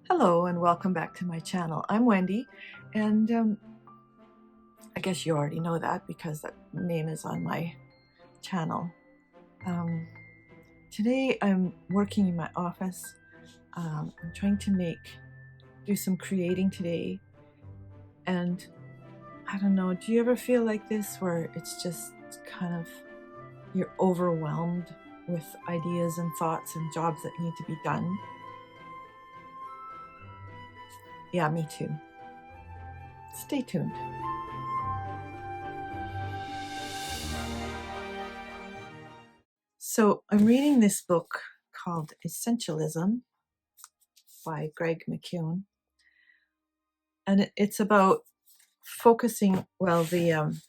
Hello and welcome back to my channel. I'm Wendy, and I guess you already know that because that name is on my channel. Um, Today I'm working in my office. I'm trying to do some creating today, and I don't know, do you ever feel like this where it's just kind of, you're overwhelmed with ideas and thoughts and jobs that need to be done? Yeah, me too. Stay tuned. So I'm reading this book called Essentialism by Greg McKeown, and it's about focusing, well, the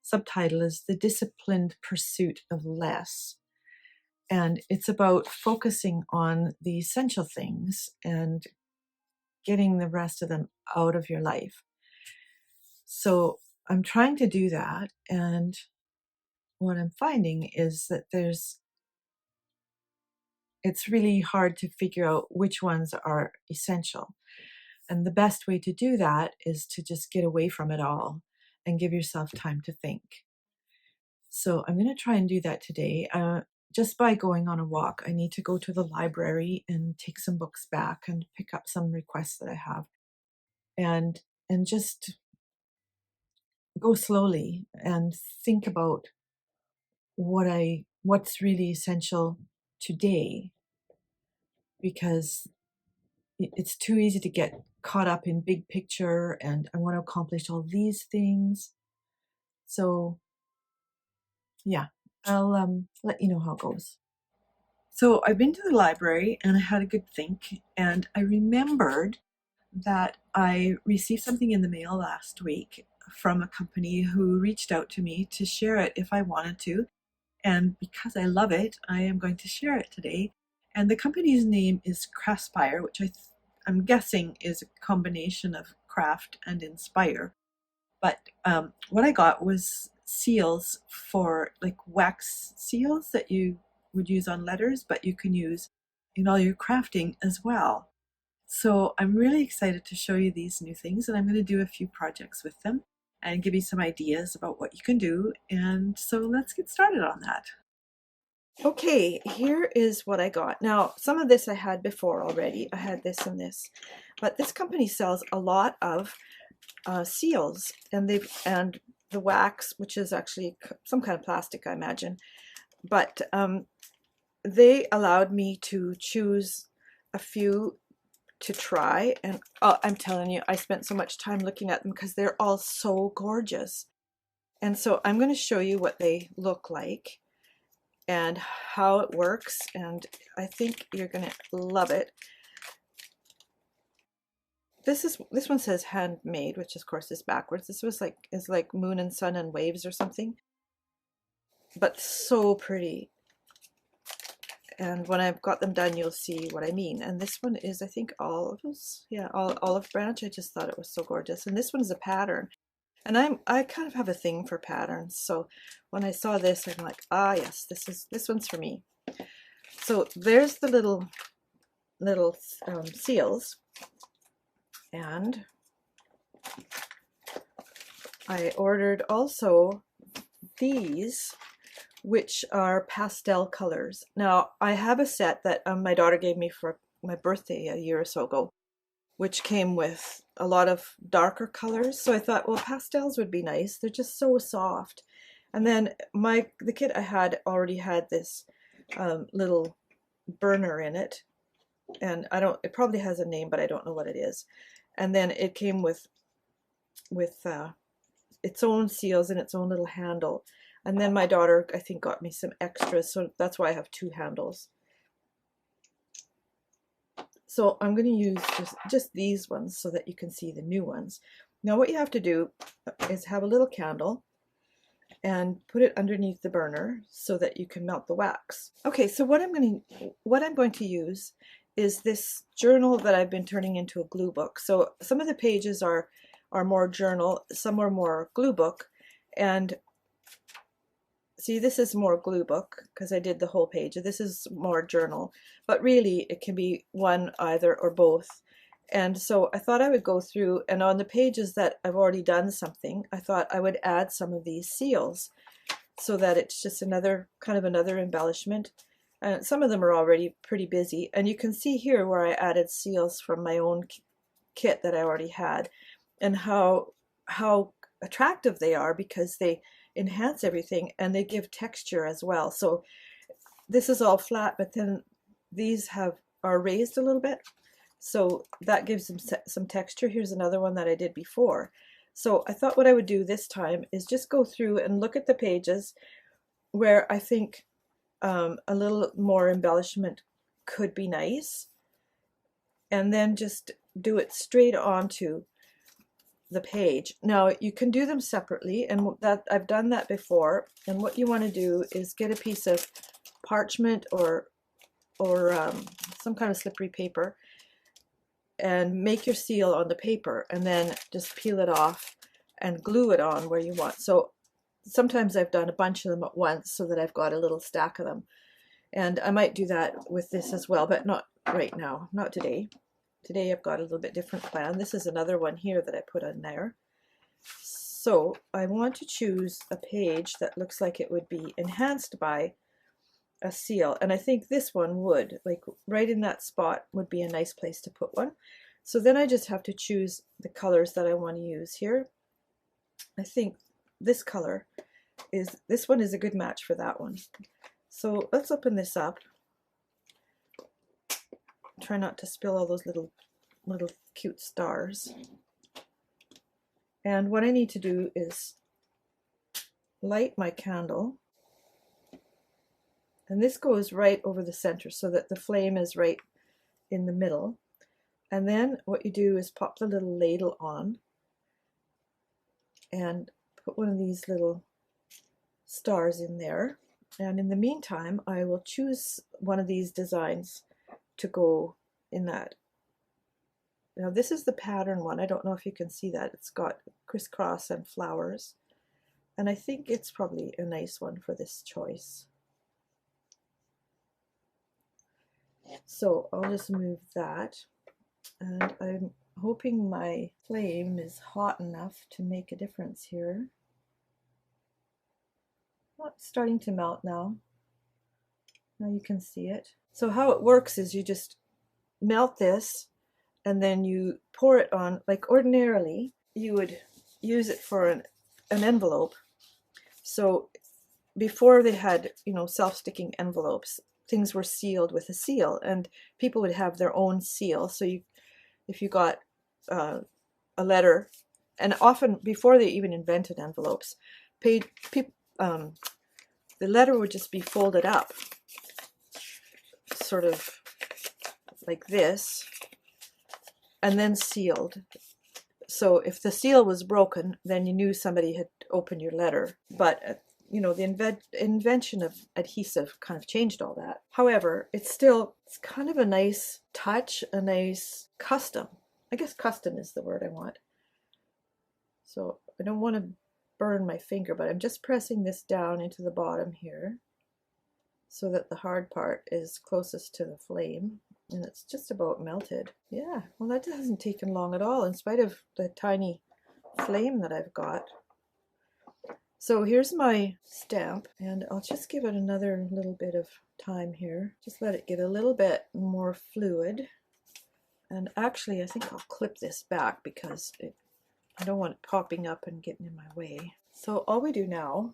subtitle is The Disciplined Pursuit of Less, and it's about focusing on the essential things and getting the rest of them out of your life. So I'm trying to do that, and what I'm finding is that it's really hard to figure out which ones are essential. And the best way to do that is to just get away from it all and give yourself time to think. So I'm going to try and do that today. Just by going on a walk, I need to go to the library and take some books back and pick up some requests that I have, and just go slowly and think about what's really essential today, because it's too easy to get caught up in big picture and I want to accomplish all these things. So yeah, I'll let you know how it goes. So I've been to the library and I had a good think, and I remembered that I received something in the mail last week from a company who reached out to me to share it if I wanted to. And because I love it, I am going to share it today. And the company's name is Craspire, which I'm guessing is a combination of craft and inspire. But what I got was seals, for like wax seals that you would use on letters, but you can use in all your crafting as well. So I'm really excited to show you these new things, and I'm going to do a few projects with them and give you some ideas about what you can do. And so let's get started on that. Okay, here is what I got. Now, some of this I had before already. I had this and this, but this company sells a lot of seals, and the wax, which is actually some kind of plastic, I imagine. But they allowed me to choose a few to try, and I'm telling you, I spent so much time looking at them because they're all so gorgeous. And so I'm going to show you what they look like and how it works, and I think you're going to love it. This one says handmade, which of course is backwards. This is like moon and sun and waves or something, but so pretty. And when I've got them done, you'll see what I mean. And this one is, I think, olives. Yeah, olive branch. I just thought it was so gorgeous. And this one is a pattern. And I kind of have a thing for patterns. So when I saw this, I'm like, ah, yes, this one's for me. So there's the little seals. And I ordered also these, which are pastel colors. Now, I have a set that my daughter gave me for my birthday a year or so ago, which came with a lot of darker colors. So I thought, well, pastels would be nice. They're just so soft. And then the kit I had already had this little burner in it, and it probably has a name, but I don't know what it is. And then it came with its own seals and its own little handle. And then my daughter, I think, got me some extras, so that's why I have two handles. So I'm going to use just these ones so that you can see the new ones. Now what you have to do is have a little candle and put it underneath the burner so that you can melt the wax. Okay, so what I'm going to use is this journal that I've been turning into a glue book. So some of the pages are more journal, some are more glue book, and see, this is more glue book because I did the whole page. This is more journal, but really it can be one, either, or both. And so I thought I would go through, and on the pages that I've already done something, I thought I would add some of these seals so that it's just another kind of another embellishment. And some of them are already pretty busy, and you can see here where I added seals from my own kit that I already had, and how attractive they are because they enhance everything and they give texture as well. So this is all flat, but then these are raised a little bit, so that gives them some texture. Here's another one that I did before. So I thought what I would do this time is just go through and look at the pages where I think a little more embellishment could be nice, and then just do it straight onto the page. Now you can do them separately, and that I've done that before. And what you want to do is get a piece of parchment or some kind of slippery paper and make your seal on the paper, and then just peel it off and glue it on where you want. So sometimes I've done a bunch of them at once so that I've got a little stack of them, and I might do that with this as well, but not right now, not today. Today I've got a little bit different plan. This is another one here that I put on there. So I want to choose a page that looks like it would be enhanced by a seal, and I think this one would, like right in that spot would be a nice place to put one. So then I just have to choose the colors that I want to use here. I think this color this one is a good match for that one. So let's open this up. Try not to spill all those little cute stars. And what I need to do is light my candle, and this goes right over the center so that the flame is right in the middle. And then what you do is pop the little ladle on and put one of these little stars in there. And in the meantime, I will choose one of these designs to go in that. Now this is the pattern one. I don't know if you can see that. It's got crisscross and flowers, and I think it's probably a nice one for this choice. So I'll just move that, and I'm hoping my flame is hot enough to make a difference here. Oh, it's starting to melt now. Now you can see it. So how it works is you just melt this, and then you pour it on, like ordinarily you would use it for an envelope. So before they had, you know, self-sticking envelopes, things were sealed with a seal, and people would have their own seal. So if you got a letter, and often before they even invented envelopes, the letter would just be folded up, sort of like this, and then sealed. So if the seal was broken, then you knew somebody had opened your letter. But you know, the invention of adhesive kind of changed all that. However, it's kind of a nice touch, a nice custom. I guess custom is the word I want. So I don't want to burn my finger, but I'm just pressing this down into the bottom here so that the hard part is closest to the flame, and it's just about melted. Yeah, well, that hasn't taken long at all in spite of the tiny flame that I've got. So here's my stamp, and I'll just give it another little bit of time here. Just let it get a little bit more fluid. And actually, I think I'll clip this back because I don't want it popping up and getting in my way. So all we do now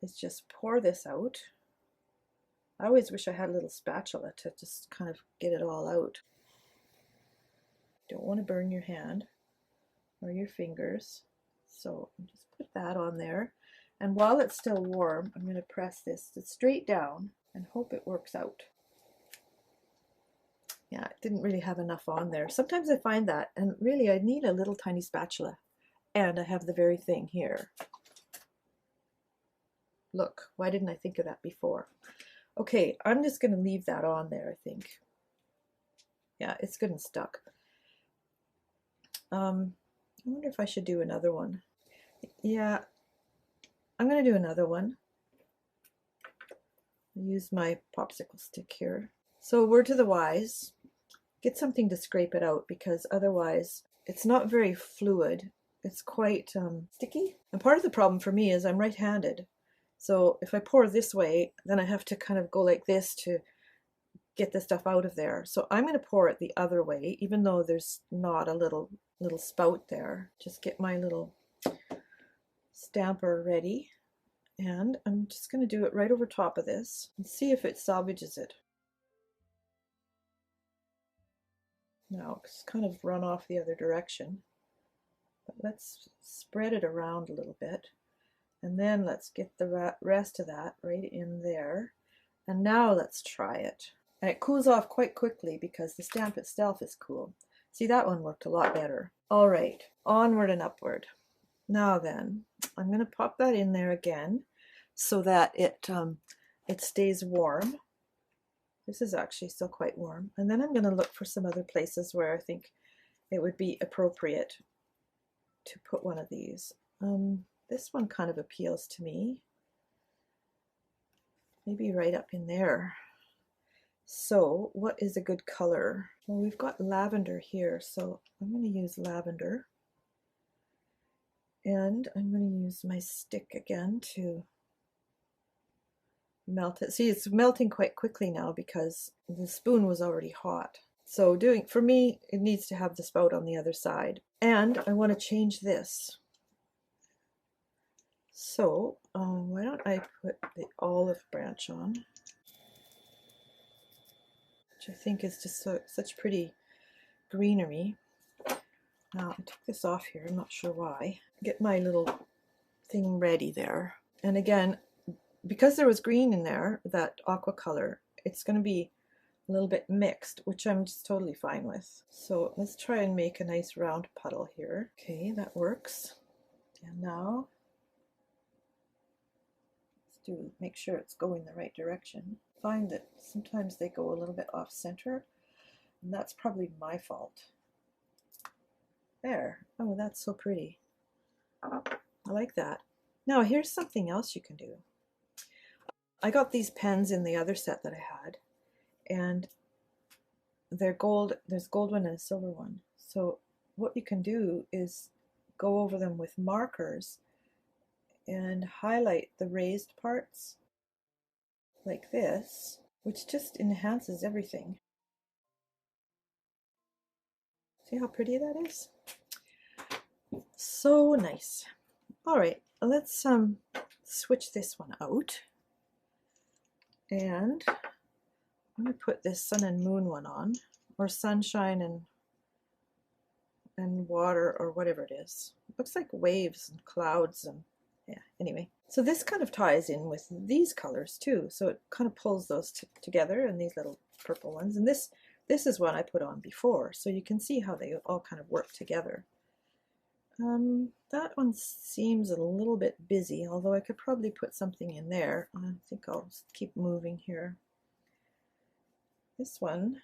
is just pour this out. I always wish I had a little spatula to just kind of get it all out. Don't want to burn your hand or your fingers. So just put that on there. And while it's still warm, I'm going to press this straight down and hope it works out. Yeah, it didn't really have enough on there. Sometimes I find that, and really I need a little tiny spatula. And I have the very thing here. Look, why didn't I think of that before? Okay, I'm just going to leave that on there, I think. Yeah, it's good and stuck. I wonder if I should do another one. Yeah, I'm going to do another one. I'll use my popsicle stick here. So word to the wise, get something to scrape it out, because otherwise it's not very fluid. It's quite sticky. And part of the problem for me is I'm right-handed. So if I pour this way, then I have to kind of go like this to get the stuff out of there. So I'm going to pour it the other way, even though there's not a little spout there. Just get my little stamper ready. And I'm just going to do it right over top of this and see if it salvages it. Now it's kind of run off the other direction. But let's spread it around a little bit. And then let's get the rest of that right in there. And now let's try it. And it cools off quite quickly because the stamp itself is cool. See, that one worked a lot better. All right, onward and upward. Now then, I'm going to pop that in there again so that it stays warm. This is actually still quite warm. And then I'm going to look for some other places where I think it would be appropriate to put one of these. This one kind of appeals to me. Maybe right up in there. So what is a good color? Well, we've got lavender here, so I'm going to use lavender. And I'm going to use my stick again to melt it. See, it's melting quite quickly now because the spoon was already hot. So for me, it needs to have the spout on the other side. And I want to change this. So why don't I put the olive branch on, which I think is just such pretty greenery. Now I took this off here, I'm not sure why. Get my little thing ready there. And again, because there was green in there, that aqua color, it's going to be a little bit mixed, which I'm just totally fine with. So let's try and make a nice round puddle here. Okay, that works. And now let's make sure it's going the right direction. Find that sometimes they go a little bit off center, and that's probably my fault. There. Oh, that's so pretty. I like that. Now here's something else you can do. I got these pens in the other set that I had, and they're gold. There's a gold one and a silver one. So what you can do is go over them with markers and highlight the raised parts like this, which just enhances everything. See how pretty that is? So nice. All right, let's switch this one out. And I'm going to put this sun and moon one on, or sunshine and water, or whatever it is. It looks like waves and clouds, and yeah, anyway. So this kind of ties in with these colors too. So it kind of pulls those together, and these little purple ones. And this is one I put on before, so you can see how they all kind of work together. That one seems a little bit busy, although I could probably put something in there. I think I'll keep moving here. This one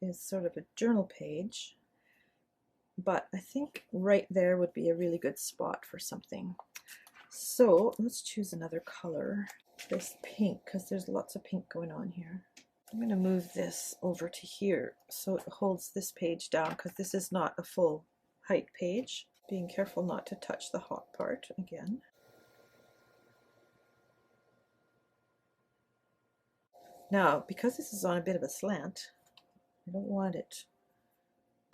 is sort of a journal page, but I think right there would be a really good spot for something. So let's choose another color, this pink, because there's lots of pink going on here. I'm going to move this over to here so it holds this page down, because this is not a full height page. Being careful not to touch the hot part again. Now, because this is on a bit of a slant, I don't want it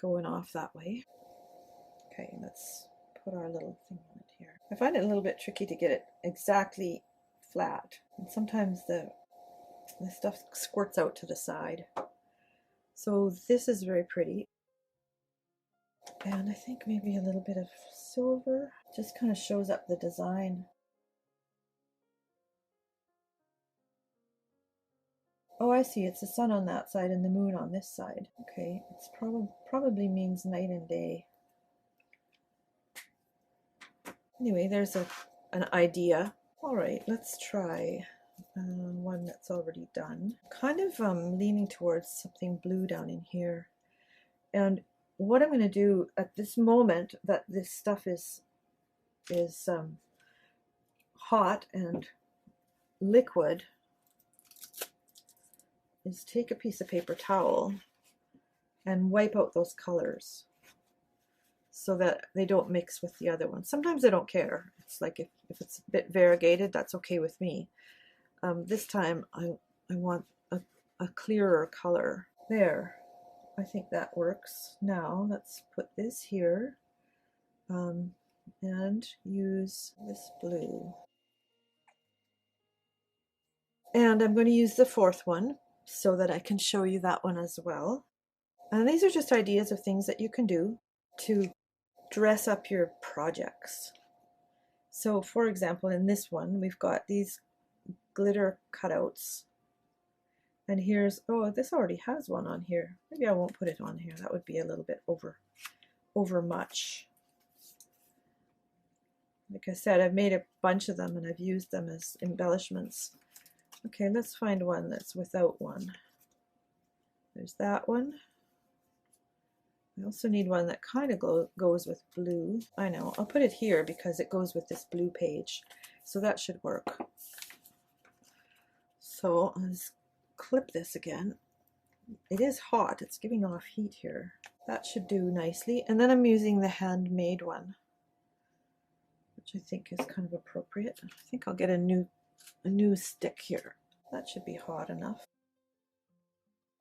going off that way. Okay, let's put our little thing on it here. I find it a little bit tricky to get it exactly flat, and sometimes the stuff squirts out to the side. So this is very pretty. And I think maybe a little bit of silver just kind of shows up the design. Oh, I see. It's the sun on that side and the moon on this side. Okay, it's probably means night and day. Anyway, there's an idea. All right, let's try one that's already done. Kind of leaning towards something blue down in here. And what I'm going to do at this moment that this stuff is hot and liquid is take a piece of paper towel and wipe out those colors so that they don't mix with the other ones. Sometimes I don't care. It's like if it's a bit variegated, that's okay with me. This time I want a clearer color. There, I think that works. Now let's put this here and use this blue. And I'm going to use the fourth one so that I can show you that one as well. And these are just ideas of things that you can do to dress up your projects. So for example, in this one, we've got these glitter cutouts. And here's, oh, this already has one on here. Maybe I won't put it on here. That would be a little bit over much. Like I said, I've made a bunch of them and I've used them as embellishments. Okay, let's find one that's without one. There's that one. I also need one that kind of goes with blue. I know, I'll put it here because it goes with this blue page. So that should work. So let's clip this again. It is hot, it's giving off heat here. That should do nicely. And then I'm using the handmade one, which I think is kind of appropriate. I think I'll get a new stick here. That should be hot enough.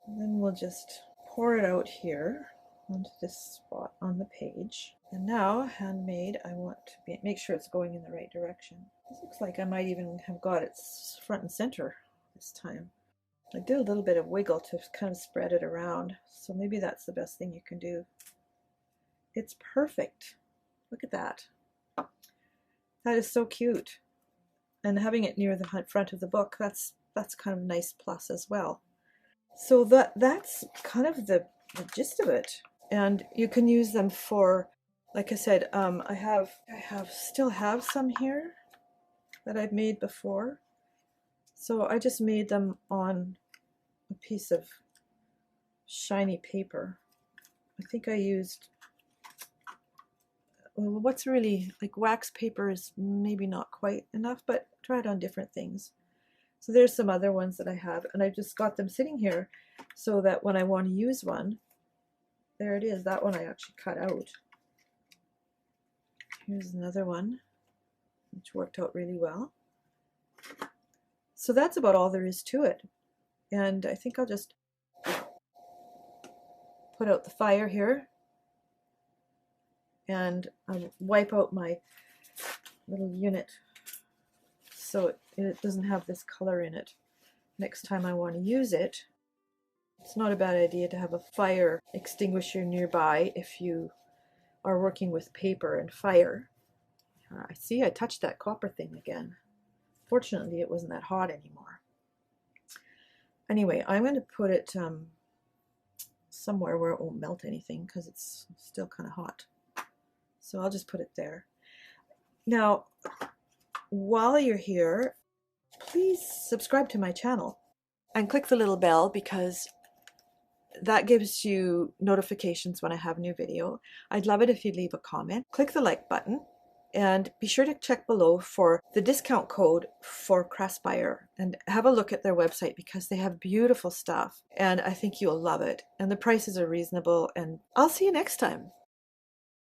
And then we'll just pour it out here onto this spot on the page. And now, handmade, I want to make sure it's going in the right direction. This looks like I might even have got it front and center this time. I did a little bit of wiggle to kind of spread it around, so maybe that's the best thing you can do. It's perfect. Look at that. That is so cute. And having it near the front of the book, that's kind of a nice plus as well. So that's kind of the gist of it. And you can use them for, like I said, I still have some here that I've made before. So I just made them on a piece of shiny paper. I think I used, well, what's really, like wax paper is maybe not quite enough, but try it on different things. So there's some other ones that I have, and I've just got them sitting here so that when I want to use one, there it is. That one I actually cut out. Here's another one, which worked out really well. So that's about all there is to it. And I think I'll just put out the fire here and I'll wipe out my little unit so it doesn't have this color in it. Next time I want to use it, it's not a bad idea to have a fire extinguisher nearby if you are working with paper and fire. I see I touched that copper thing again. Fortunately, it wasn't that hot anymore. Anyway, I'm going to put it somewhere where it won't melt anything because it's still kind of hot. So I'll just put it there. Now, while you're here, please subscribe to my channel and click the little bell because that gives you notifications when I have a new video. I'd love it if you'd leave a comment. Click the like button and be sure to check below for the discount code for Craspire and have a look at their website because they have beautiful stuff and I think you'll love it and the prices are reasonable, and I'll see you next time.